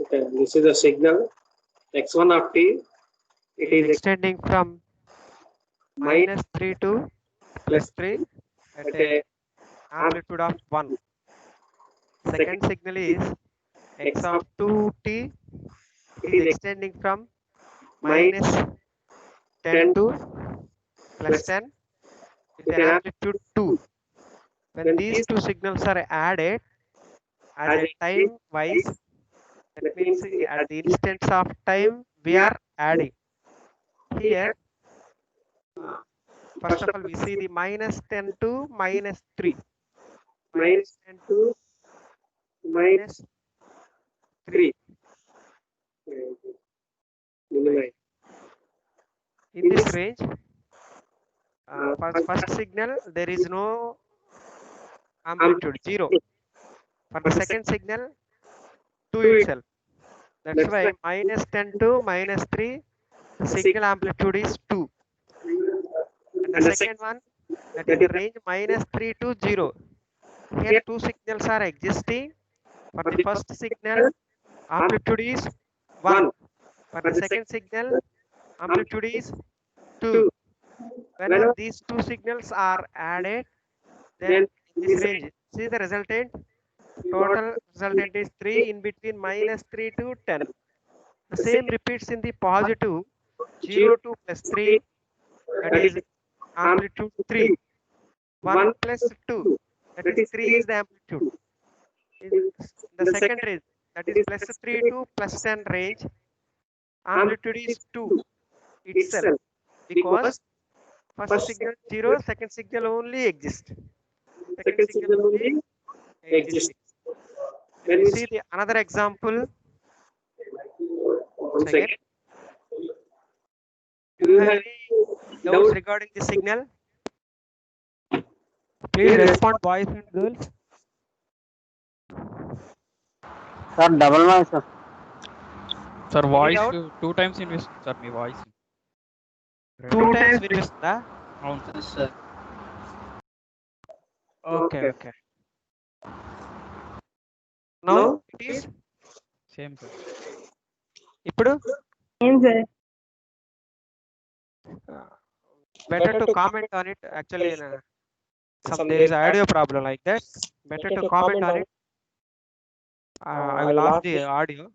Okay, this is a signal x1 of t. It is extending from minus 3 to plus 3 at a amplitude of 1. Second signal is x of 2t. It is extending from minus 10 to plus 10 with an amplitude 2. When these two signals are added as a time wise, that means at the instance of time we are adding. Here, first of all, we see the minus 10 to minus 3. Minus 10 to minus 3. In this range, first signal, there is no amplitude, 0. For the second signal, 2 itself. That's why minus 10 to minus 3, the signal amplitude is 2. And the second one, that is the range minus 3 to 0. Here two signals are existing. For the first signal, amplitude is 1. For the second signal, amplitude is 2. Whenever these two signals are added, then in this range, see the resultant. Total resultant is 3 in between minus 3 to 10. The same repeats in the positive 0 to plus 3, that is amplitude 3. 1 plus 2, that is 3 is the amplitude. In the second range, that is plus 3 to plus 10 range, amplitude is 2 itself, because first signal 0, second signal only exists. Second signal only existing. When we see the another example, second, do you have any doubts regarding the signal? Please respond, boys and girls. Sir, double noise, sir. Sir, voice doubt? 2 times వినిపిస్తుంది sir మీ voice 2 times వినిపిస్తుందా? అవును sir. Okay, okay. Now it is same sir. ఇప్పుడు Same, sir. better to comment on it. Actually, there is audio problem like that. Better to comment on it. I will off the audio.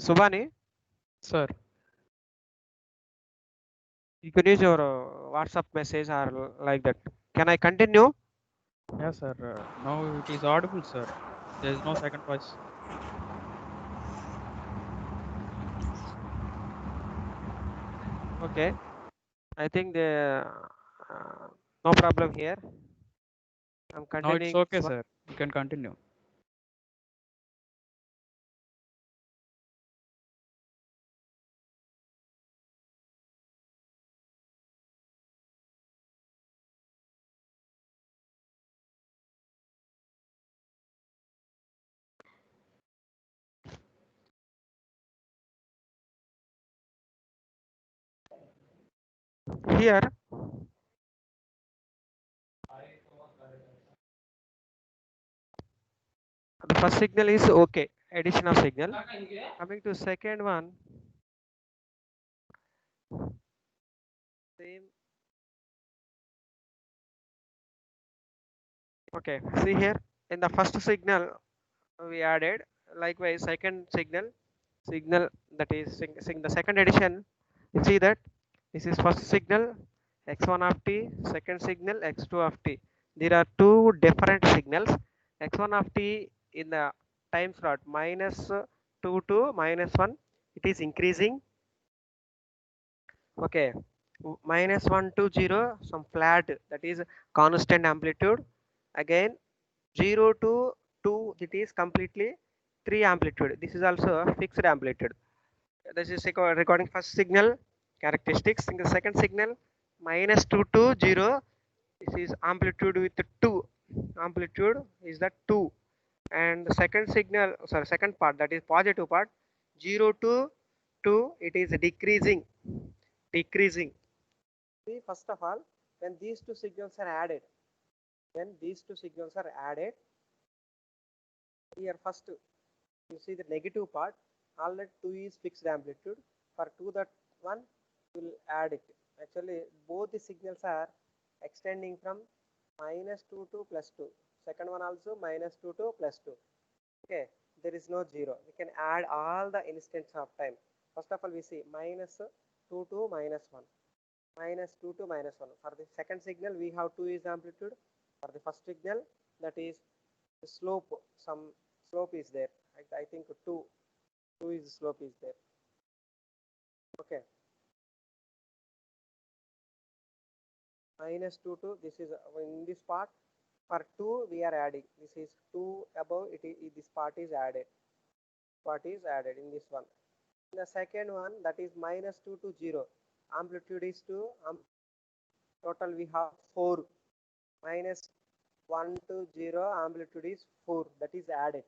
Subhani, Sir, you can use your WhatsApp message or like that. Can I continue? yeah sir. Now it is audible, sir. There is no second voice. Okay. I think the no problem here. I'm Now continuing. it's okay, sir. You can continue. Here, the first signal is okay. Addition of signal. Coming to second one. Same. Okay. See here, in the first signal we added. Likewise, second signal that is the second addition. You see that this is first signal x1 of t, second signal x2 of t. There are two different signals. X1 of t in the time slot minus 2 to minus 1, it is increasing. Okay, minus 1 to 0, some flat, that is constant amplitude. Again 0 to 2, it is completely 3 amplitude. This is also a fixed amplitude. This is recording first signal characteristics. In the second signal minus 2 to 0, this is amplitude with 2. Amplitude is the 2. And the second signal, sorry, second part, that is positive part, 0 to 2, it is decreasing. See, first of all, when these two signals are added, Here first you see the negative part, already 2 is fixed amplitude. For 2 that one will add it. Actually both the signals are extending from -2 to +2. Second one also -2 to +2. Okay, there is no 0. We can add all the instants of time. First of all we see -2 to -1. -2 to -1. For the second signal we have 2 is amplitude. For the first signal, that is the slope, some slope is there. I think 2 is slope is there. Okay, -2 to this is in this part. For 2 we are adding, this is 2 above it is, this part is added, in this one. In the second one, that is -2 to 0, amplitude is 2, total we have 4. -1 to 0, amplitude is 4, that is added.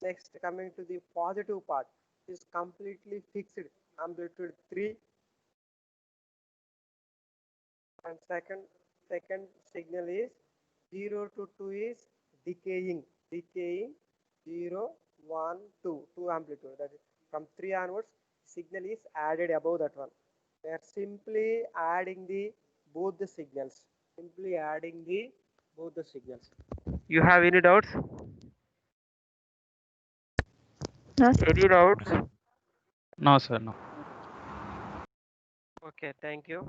Next, coming to the positive part, is completely fixed, amplitude 3, and second signal is 0 to 2 is decaying 0, 1, 2, 2 amplitude. That is from 3 onwards, signal is added above that one. They are simply adding the both the signals. You have any doubts? No, sir. Any doubts? No, sir, no. Okay, thank you.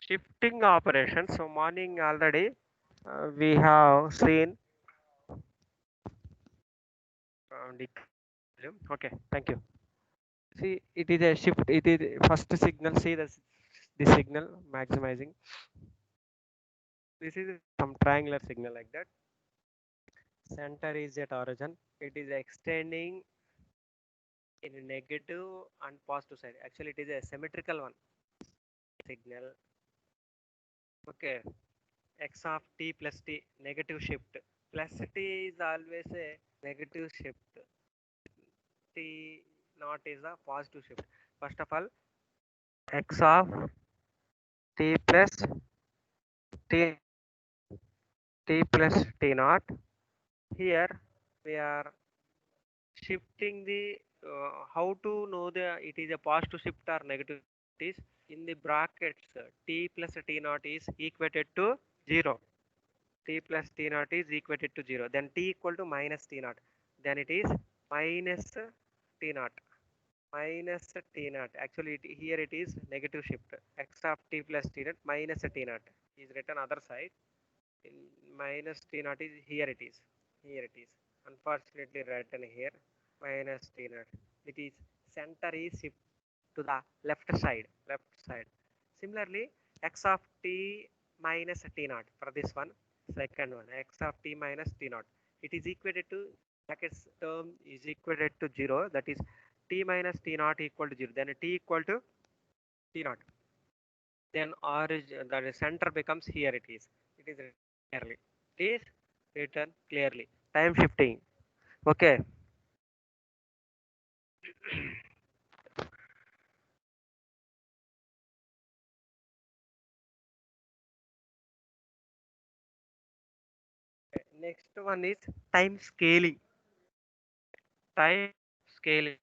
Shifting operations. So morning already we have seen. Okay, thank you. See, it is a shift. It is first signal. See the signal maximizing. This is some triangular signal like that. Center is at origin. It is extending in negative and positive side. Actually, it is a symmetrical one. Signal. Okay. X of t plus t, negative shift. Plus t is always a negative shift. T naught is a positive shift. First of all, x of t plus t t naught. Here we are shifting the how to know the it is a positive shift or negative shift is in the brackets. T plus t naught is equated to 0. T plus t naught is equated to 0. Then t equal to minus t naught. Then it is minus t naught. Minus t naught. Actually, here it is negative shift. X of t plus t naught minus t naught is written other side. In minus t naught is here it is. Here it is. Unfortunately written here minus t naught. It is center is shift to the left side. Similarly, x of t minus t naught for this one. Second one, x of t minus t naught. It is equated to brackets term is equated to 0. That is t minus t naught equal to 0. Then t equal to t naught. Then origin, the center becomes here it is. It is written clearly. It is written clearly. Time shifting. Okay. Next one is time scaling. Time scaling.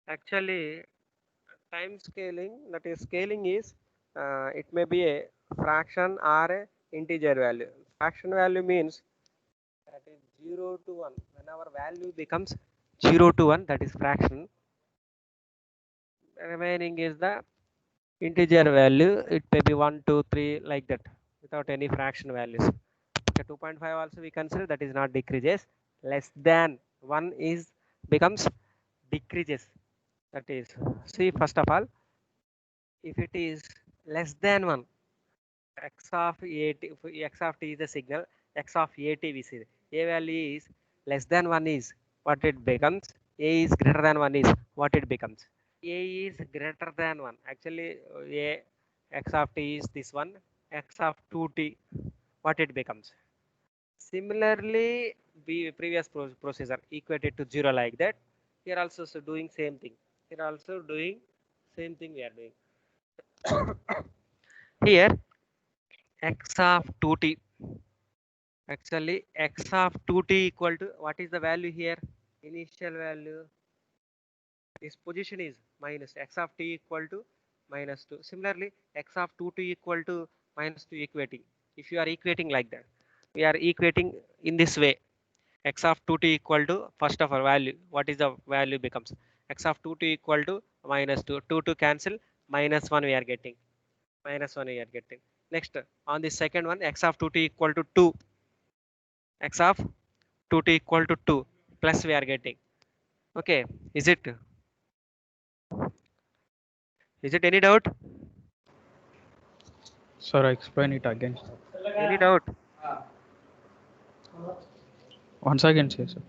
Actually, time scaling, that is scaling is it may be a fraction or a integer value. Fraction value means that is 0 to 1. When our value becomes 0 to 1, that is fraction. Remaining is the integer value. It may be 1, 2, 3 like that without any fraction values. Okay, 2.5 also we consider, that is not decreases. Less than 1 is becomes decreases. That is, see, first of all, if it is less than 1, x of t is the signal, x of at we see a value is less than 1 is what it becomes, a is greater than 1 is what it becomes. A is greater than 1. Actually, a x of t is this one, x of 2t, what it becomes. Similarly, we previous procedure equated to 0 like that. Here also doing same thing. Here also doing same thing we are doing. Here x of 2t, actually x of 2t equal to, what is the value here? Initial value, this position is minus, x of t equal to -2. Similarly, x of 2t equal to -2 equating. If you are equating like that, we are equating in this way. X of 2t equal to, first of our value, what is the value becomes? X of 2t equal to -2. 2 to cancel, -1 we are getting. -1 we are getting. Next, on the second one, x of 2t equal to 2. X of 2t equal to 2 plus we are getting. Okay, is it? Is it any doubt? Sir, explain it again. Any doubt? Once again, say, sir.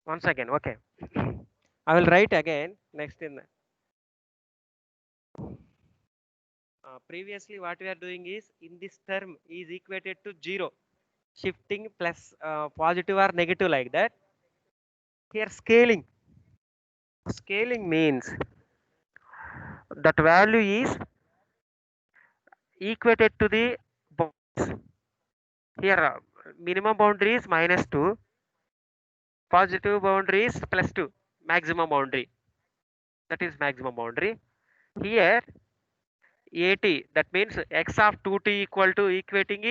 Once again, okay. I will write again next in. Previously, what we are doing is, in this term is equated to 0, shifting plus positive or negative like that. Here scaling. Scaling means that value is equated to the boundaries. Here minimum boundary is -2, positive boundary is +2, maximum boundary. That is maximum boundary. Here 80, that means x of 2t equal to equating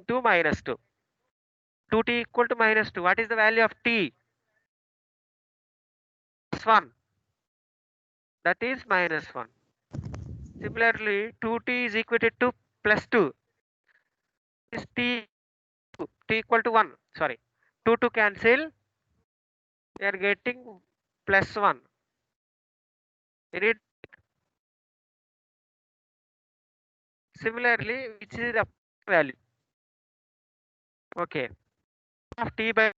to -2. 2t equal to -2. What is the value of t? +1. That is -1. Similarly, 2t is equated to +2. Is t equal to 1? Sorry, 2 to cancel. We are getting +1. We need, similarly, which is the value? Okay, of t by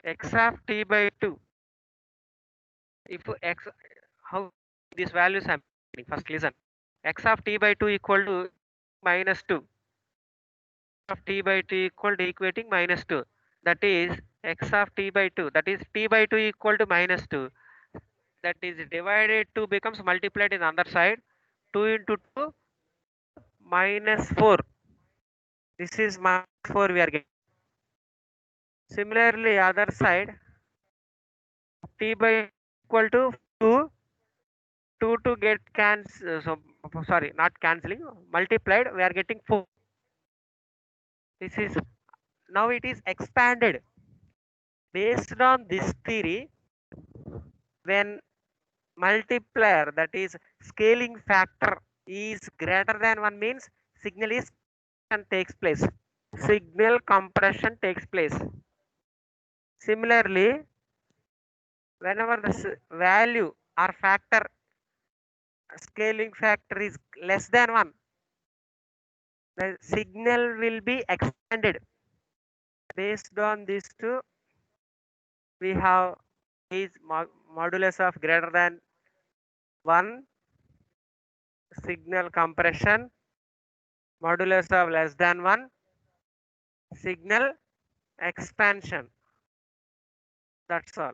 x of t by 2. If x, how these values I'm getting? First listen. X of t by 2 equal to -2. Of t by 2 equal to equating -2. That is x of t by 2. That is t by 2 equal to -2. That is divided 2 becomes multiplied in the other side. 2 into 2 -4. This is -4 we are getting. Similarly, other side, t by equal to 2. 2 to get cancel. So sorry, not cancelling. Multiplied, we are getting 4. This is, now it is expanded. Based on this theory, when multiplier, that is scaling factor, is greater than 1 means signal is takes place. Signal compression takes place. Similarly, whenever the value or factor, scaling factor is less than 1, the signal will be expanded. Based on these two, we have is modulus of greater than 1, signal compression, modulus of less than 1, signal expansion. That's all.